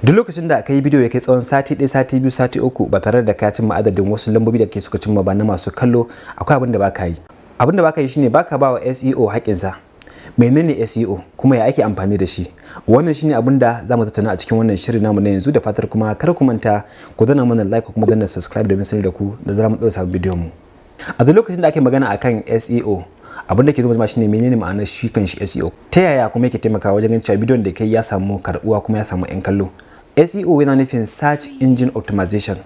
Duk lokacin da aka yi bidiyo ya kai tsawon sati 1, sati 2, sati 3 ba tare da ka cimma adadin wasu lambobi da ke suka cimma ba na masu kallo, akwai abin da baka yi. Abin da baka yi shine baka ba wa SEO haƙinsa. Menene SEO kuma ya ake amfani da shi? Wannan shine abin da zamu tattauna a cikin wannan shirin namu na yanzu, da fatar kuma kar ku manta ku danna mana like kuma danna subscribe domin sanar da ku da zamu ɗaura sabon bidiyon mu. A duk lokacin da ake magana akan SEO, abin da ke zuwa shine menene ma'anar shi kanshi SEO, ta yaya kuma yake taimakawa wajen ganin cewa bidiyon da kai ya samu karbuwa kuma ya samu 'yan kallo. SEO yana nufin Search Engine Optimization,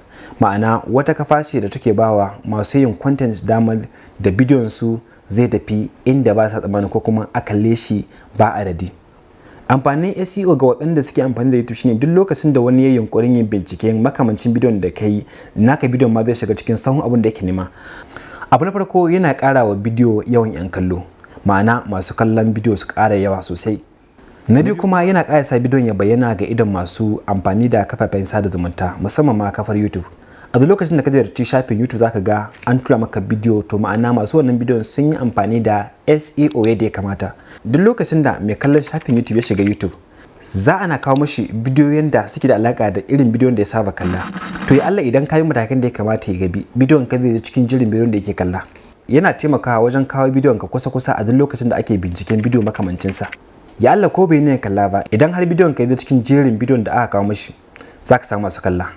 ma'ana wata kafa ce da take bawa masu yin content damar da bidiyon su zai tafi inda ba sa tsammani ko kuma a kalle shi ba adadi. Amfanin SEO ga waɗanda suke amfani da YouTube shine duk lokacin da wani ya yunkurin yin bincike makamancin bidiyon da kai, naka bidiyon ma zai shiga cikin sahun abin da yake nema. Abu na farko, yana ƙara wa bidiyo yawan 'yan kallo, ma'ana masu kallon bidiyo su ƙara yawa sosai. Na biyu kuma yana ƙara sa bidiyon ya bayyana ga idon masu amfani da kafafen sada zumunta, musamman ma kafar YouTube. A duk lokacin da ka ziyarci shafin YouTube zaka ga an tura maka bidiyo, to ma'ana masu wannan bidiyon sun yi amfani da SEO yadda ya kamata. Duk lokacin da mai kallon shafin YouTube ya shiga YouTube, za ana kawo mashi bidiyoyin da suke da alaka da irin bidiyon da ya saba kalla. To ya Allah, idan ka yi matakan da ya kamata ya gabi, bidiyon ka zai cikin jirin bidiyon da yake kalla. Yana taimakawa wajen kawo bidiyon ka kusa-kusa a duk lokacin da ake binciken bidiyo makamancinsa. Ya Allah, ko bai ne kalla ba, idan har bidiyon ka zai cikin jerin bidiyon da aka kawo mashi, za ka samu masu kalla.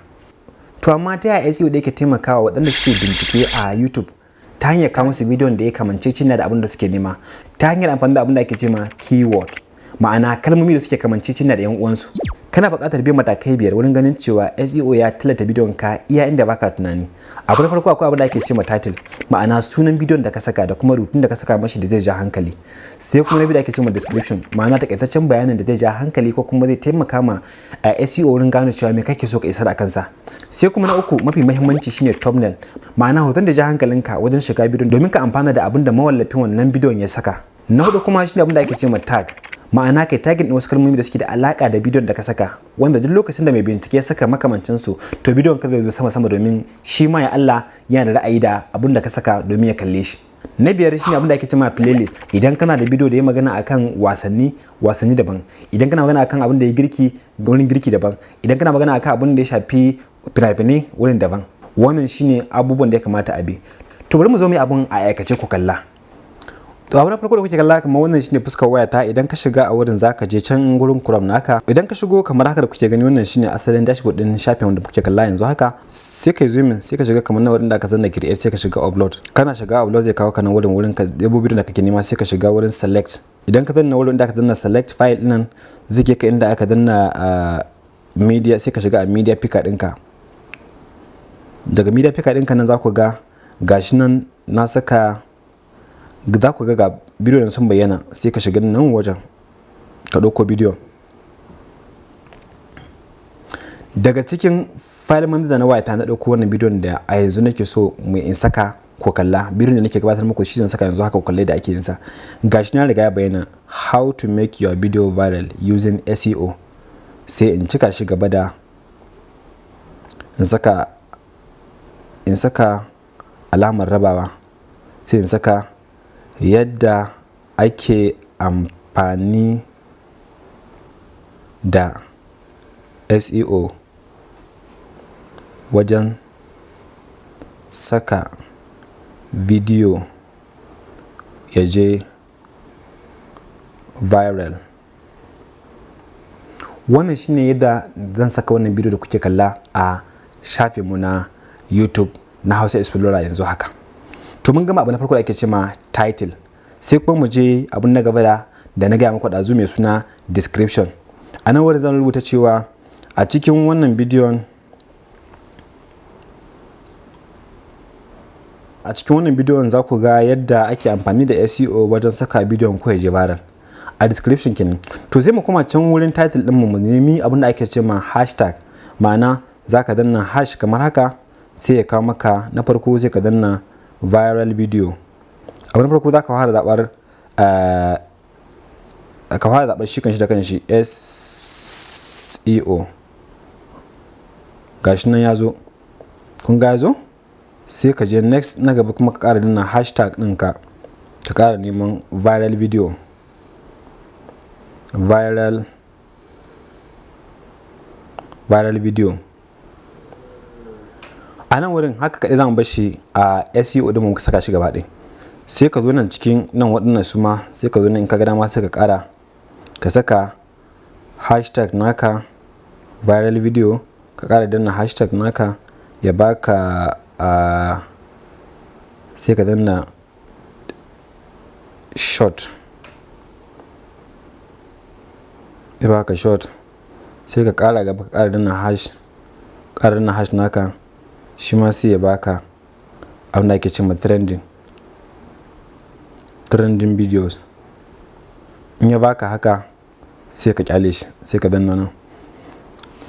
To amma ta yaya SEO da yake taimakawa waɗanda suke bincike a YouTube ta hanyar kawo musu bidiyon da ya kamance cinna da abin da suke nema, ta hanyar amfani da abin da ake cewa keyword, ma'ana kalmomi da suke kamance cinna da 'yan uwansu. Kana buƙatar bin matakai 5 wurin ganin cewa SEO ya tallata bidiyon ka iya inda baka tunani. Abu na farko, akwai abin da ake cewa title, ma'ana sunan bidiyon da ka saka da kuma rubutun da ka saka mashi da zai ja hankali. Sai kuma na biyu da ake cewa description, ma'ana takaitaccen bayanin da zai ja hankali ko kuma zai taimaka ma SEO wurin gano cewa me kake so ka isar a kansa. Sai kuma na uku, mafi muhimmanci, shine thumbnail, ma'ana hoton da ja hankalinka wajen shiga bidiyon domin ka amfana da abin da mawallafin wannan bidiyon ya saka. Na hudu kuma shine abin da ake cewa tag, ma'ana kai tagin din wasu kalmomi da suke da alaka da bidiyon da ka saka, wanda duk lokacin da mai bincike ya saka makamancin su, to bidiyon ka zai zo sama domin shi ma ya Allah yana da ra'ayi da abin da ka saka domin ya kalle shi. Na biyar shine abin da ake cewa playlist. Idan kana da bidiyo da ya magana akan wasanni daban. Idan kana magana akan abin da ya girki, wurin girki daban. Idan kana magana akan abin da ya shafi fina-finai, wurin daban. Wannan shine abubuwan da ya kamata a bi. To bari mu zo mu yi abun a aikace ku kalla. To abu na farko da kuke kalla kamar wannan shine fuskar wayata. Idan ka shiga a wurin zaka je can gurin Chrome naka. Idan ka shigo kamar haka da kuke gani, wannan shine asalin dashboard din shafin wanda kuke kalla yanzu haka. Sai kai zoom in, sai ka shiga kamar na wurin da aka zanna create, sai ka shiga upload. Kana shiga upload zai kawo ka nan wurin ka debo bidiyon da kake nema, sai ka shiga wurin select. Idan ka danna wurin da aka danna select file din nan, zai kai ka inda aka danna media, sai ka shiga a media picker ɗinka. Daga media picker ɗinka nan za ku ga gashi nan na saka, za ku ga bidiyon sun bayyana. Sai ka shiga nan wajen ka ɗauko bidiyon. Daga cikin file manager na wayata na ɗauko wannan bidiyon da a yanzu nake so mu in saka ko kalla. Bidiyon da nake gabatar muku shi zan saka yanzu haka ku kalle da ake yin sa. Gashi na riga ya bayyana, how to make your video viral using SEO. Sai in cika shi gaba da in saka alamar rabawa. Sai in saka yadda ake amfani da SEO wajen saka bidiyo ya je viral. Wannan shine yadda zan saka wannan bidiyo da kuke kalla a shafinmu na YouTube na Hausa Explorer yanzu haka. To mun gama abu na farko da ake cewa title. Sai kuma mu je abun na gaba da na gaya muku ɗazu mai suna description. A nan wurin zan rubuta cewa a cikin wannan bidiyon za ku ga yadda ake amfani da SEO wajen saka bidiyon ku ya je viral. A description kenan. To sai mu koma can wurin title din mu nemi abin da ake cewa hashtag, ma'ana zaka danna hash kamar haka, sai ya kawo maka na farko, sai ka danna viral video. Abu na farko za ka fara zaɓar shi kanshi da kanshi SEO. Gashi nan ya zo, kun ga ya zo? Sai ka je next na gaba kuma ka ƙara danna hashtag ɗinka, ka ƙara neman viral video. viral video. A nan wurin haka kaɗai za mu bar shi a SEO ɗin mu saka shi gaba ɗaya. Sai ka zo nan cikin nan waɗannan su ma sai ka zo nan in ka ga dama sai ka ƙara ka saka hashtag naka viral video, ka ƙara danna hashtag naka ya baka sai ka danna short, ya baka short, sai ka ƙara gaba ka ƙara danna hash naka, shi ma sai ya baka abin da ake cewa trending videos. In ya baka haka sai ka kyale shi sai ka danna nan.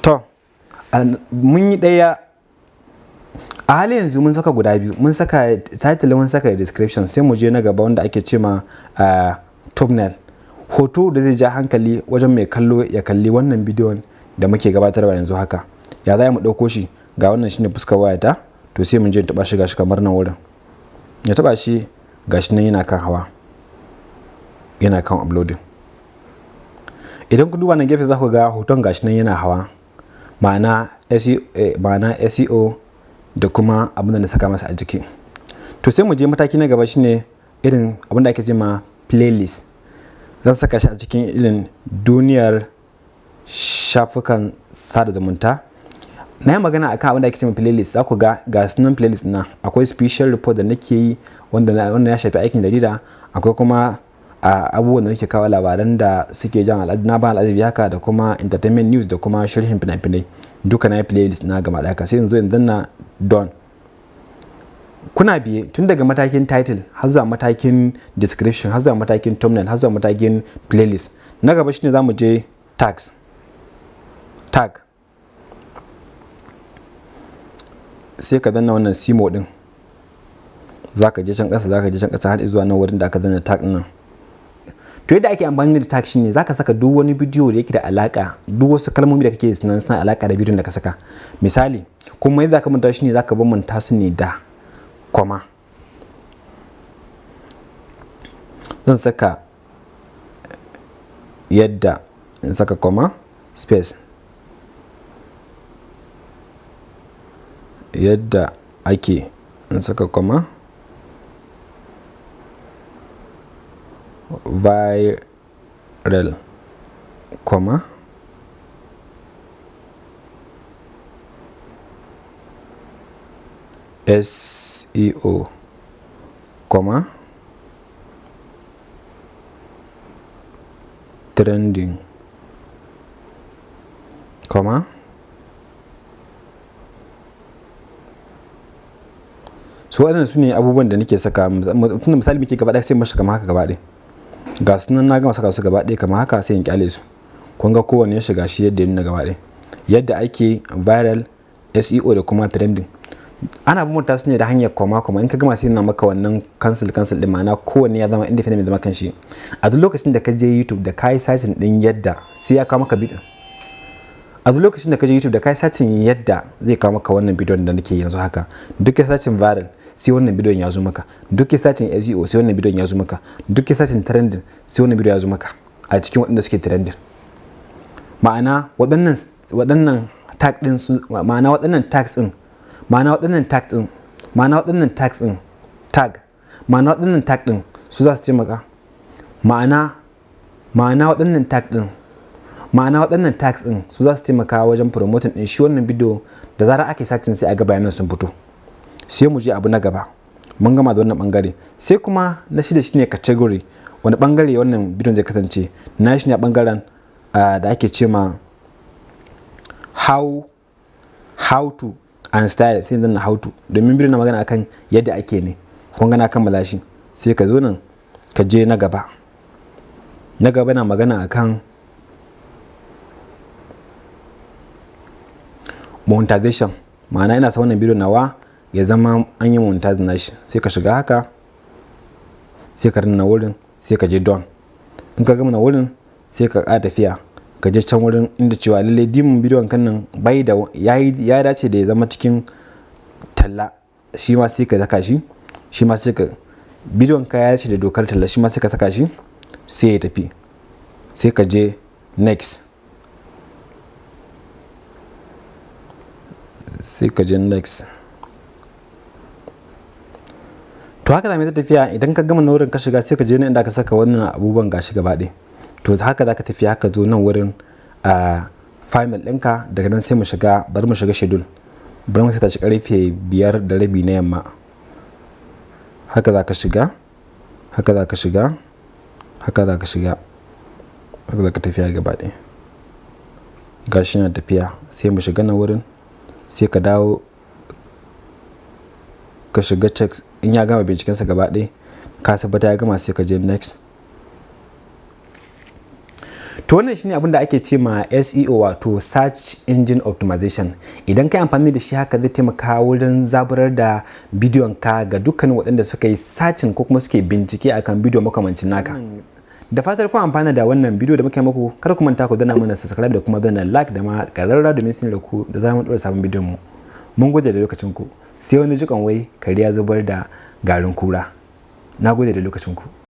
To mun yi ɗaya a hali yanzu, mun saka guda biyu, mun saka title, mun saka description. Sai mu je na gaba wanda ake cewa thumbnail, hoto da zai ja hankali wajen mai kallo ya kalli wannan bidiyon da muke gabatarwa yanzu haka. Ya za mu ɗauko shi? Ga wannan shine fuskar wayata, to sai mun je taɓa shi gashi kamar nan wurin, ya taɓa shi gashi nan yana kan hawa, yana kan uploading. Idan ku duba nan gefe za ku ga hoton gashi nan yana hawa, ma'ana SEO da kuma abin da na saka masa a jiki. To sai mu je mataki na gaba, shine irin abin da ake cewa playlist. Zan saka shi a cikin irin duniyar shafukan sada zumunta. Na yi magana akan abin da ake cewa playlist. Za ku ga sunan playlist na akwai special report da nake yi wanda ya shafi aikin jarida, akwai kuma abubuwan da nake kawo labaran da suke jan na ban al'ajabi haka, da kuma entertainment news da kuma sharhin fina-finai. Duka na yi playlist na gama da haka. Sai yanzu danna done. Kuna biye tun daga matakin title har zuwa matakin description har zuwa matakin thumbnail har zuwa matakin playlist. Na gaba shine zamu je tag. Sai ka danna wannan simo din, zaka je can ƙasa har zuwa nan wurin da aka danna tag nan. To yadda ake amfani da tag shine zaka saka duk wani bidiyo da yake da alaka, duk wasu kalmomi da kake suna alaka da bidiyon da ka saka. Misali, kuma yadda zaka manta shine zaka bambanta su ne da kuma. Zan saka yadda, in saka kuma space, yadda ake, in saka kuma viral, kuma SEO, kuma trending, kuma so waɗannan su ne abubuwan da nake saka. Tunda misali muke gaba ɗaya sai mu shiga haka gaba ɗaya. Ga sunan na gama saka su gaba ɗaya kamar haka, sai in kyale su. Kun ga kowanne ya shiga shi yadda ya nuna gaba ɗaya. Yadda ake viral, SEO da kuma trending. Ana bambanta su ne da hanyar kuma. In ka gama sai na maka wannan cancel din, ma'ana kowanne ya zama independent da makan shi. A duk lokacin da ka je YouTube da ka yi searching din yadda, sai ya kawo maka bidiyon. A duk lokacin da ka je YouTube da ka yi searching yadda, zai kawo maka wannan bidiyon da nake yanzu haka. Duk ya searching viral, sai wannan bidiyon ya zo maka. Duk ya searching SEO, sai wannan bidiyon ya zo maka. Duk ya searching trending, sai wannan bidiyon ya zo maka a cikin waɗanda suke trending. Ma'ana waɗannan tag din su, ma'ana waɗannan tags din, ma'ana waɗannan tag din, ma'ana waɗannan tags din, ma'ana waɗannan tag din su za su taimaka. Ma'ana waɗannan tag din, ma'ana waɗannan tags din su za su taimaka wajen promoting din shi wannan bidiyo. Da zarar ake searching sai a ga bayanan sun fito. Sai mu je abu na gaba. Mun gama da wannan bangare. Sai kuma na shida shine category. Wani bangare wannan bidiyon zai kasance? Na shi ne a bangaren da ake cewa how to and style. Sai zan na how to, domin bidiyon na magana akan yadda ake ne. Kun ga na kammala shi. Sai ka zo nan ka je na gaba. Na gaba na magana akan monetization. Ma'ana ina sa wannan bidiyon nawa ya zama an yi monetizing nashi. Sai ka shiga haka, sai ka danna wurin, sai ka je done. In ka gama na wurin, sai ka ƙara tafiya ka je can wurin inda cewa lalle dimin bidiyon kan nan bai da ya dace da ya zama cikin talla. Shi ma sai ka saka shi, shi ma sai ka bidiyon ka ya dace da dokar talla, shi ma sai ka saka shi, sai ya tafi. Sai ka je next. sai ka je next. To haka za mu ta tafiya. Idan ka gama na wurin ka shiga sai ka je nan inda aka saka wannan abubuwan gashi gaba ɗaya. To haka za ka tafi haka zo nan wurin final ɗinka. Daga nan sai mu shiga, bari mu shiga schedule. Bari mu sai ta ci karfe 5:30 na yamma. Haka za ka shiga, haka za ka shiga, haka za ka shiga, haka za ka tafiya gaba ɗaya. Gashi na tafiya sai mu shiga nan wurin, sai ka dawo ka shiga checks. In ya gama bincikensa gaba ɗaya ka tabbata ya gama sai ka je next. To wannan shine abin da ake ce ma SEO, wato search engine optimization. Idan kai amfani da shi haka zai taimaka wurin zaburar da bidiyonka ga dukkanin waɗanda suka yi searching ko kuma suke bincike akan bidiyo makamancin naka. Da fatar kun amfana da wannan bidiyo da muke muku, kar ku manta ku danna mana subscribe da kuma danna like da ma ƙararra domin sanar da ku da zamu ɗora sabon bidiyon mu. Mun gode da lokacin ku. Sai wani jikan wai kariya zubar da garin kura. Na gode da lokacin ku.